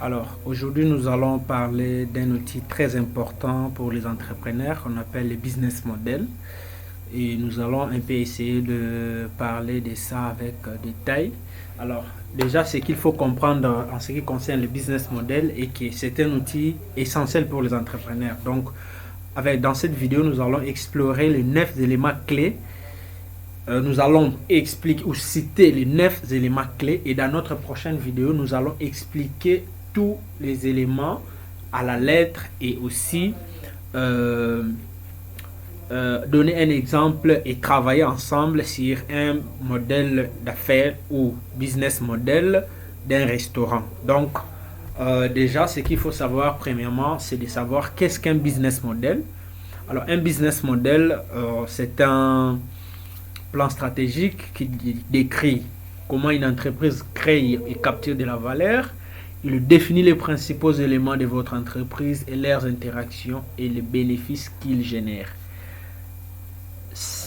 Alors, aujourd'hui, nous allons parler d'un outil très important pour les entrepreneurs qu'on appelle le business model. Et nous allons un peu essayer de parler de ça avec détail. Alors, déjà, ce qu'il faut comprendre en ce qui concerne le business model est que c'est un outil essentiel pour les entrepreneurs. Donc, dans cette vidéo, nous allons explorer les 9 éléments clés. Nous allons expliquer ou citer les 9 éléments clés et dans notre prochaine vidéo, nous allons expliquer tous les éléments à la lettre et aussi donner un exemple et travailler ensemble sur un modèle d'affaires ou business model d'un restaurant. Donc, déjà, ce qu'il faut savoir premièrement, c'est de savoir qu'est-ce qu'un business model. Alors, un business model, c'est un plan stratégique qui décrit comment une entreprise crée et capture de la valeur. Il définit les principaux éléments de votre entreprise et leurs interactions et les bénéfices qu'ils génèrent.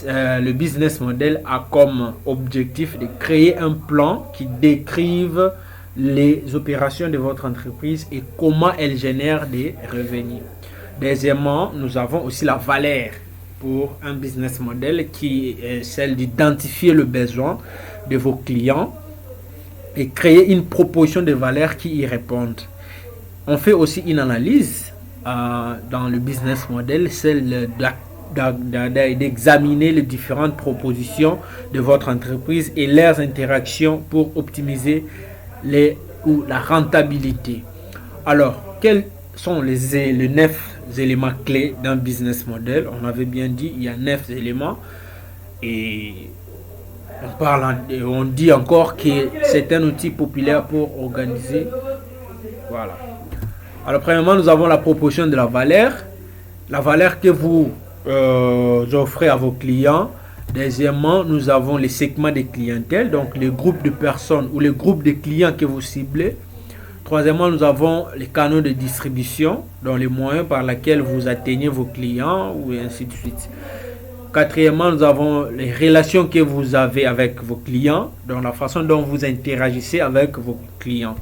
Le business model a comme objectif de créer un plan qui décrive les opérations de votre entreprise et comment elle génère des revenus. Deuxièmement, nous avons aussi la valeur pour un business model qui est celle d'identifier le besoin de vos clients et créer une proposition de valeur qui y répondent. On fait aussi une analyse dans le business model, celle d'examiner les différentes propositions de votre entreprise et leurs interactions pour optimiser la rentabilité. Alors, quels sont les 9 éléments clés d'un business model? On avait bien dit, il y a 9 éléments et on dit encore que c'est un outil populaire pour organiser. Voilà. Alors, premièrement, nous avons la proposition de la valeur que vous offrez à vos clients. Deuxièmement, nous avons les segments de clientèle, donc les groupes de personnes ou les groupes de clients que vous ciblez. Troisièmement, nous avons les canaux de distribution, donc les moyens par lesquels vous atteignez vos clients, ou ainsi de suite. Quatrièmement, nous avons les relations que vous avez avec vos clients, donc la façon dont vous interagissez avec vos clients.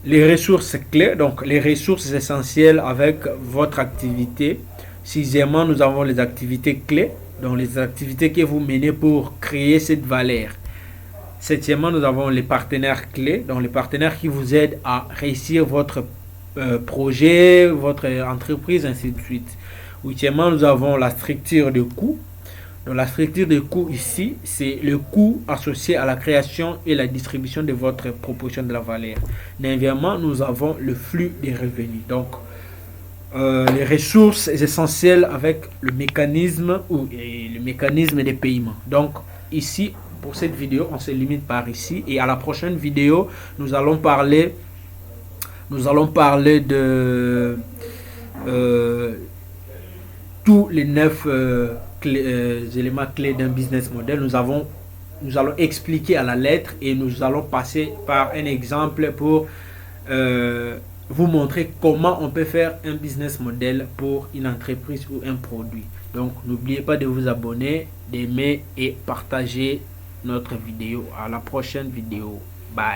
Les ressources clés, donc les ressources essentielles avec votre activité. Sixièmement, nous avons les activités clés, donc les activités que vous menez pour créer cette valeur. Septièmement, nous avons les partenaires clés, donc les partenaires qui vous aident à réussir votre projet, votre entreprise, ainsi de suite. Huitièmement, nous avons la structure de coûts. Donc la structure de coûts ici, c'est le coût associé à la création et la distribution de votre proposition de la valeur. Neuvièmement, nous avons le flux des revenus. Donc, les ressources essentielles avec le mécanisme des paiements. Donc, ici, pour cette vidéo, on se limite par ici. Et à la prochaine vidéo, nous allons parler de tous les 9 éléments clés d'un business model. Nous allons expliquer à la lettre et nous allons passer par un exemple pour vous montrer comment on peut faire un business model pour une entreprise ou un produit. Donc, n'oubliez pas de vous abonner, d'aimer et partager notre vidéo. À la prochaine vidéo.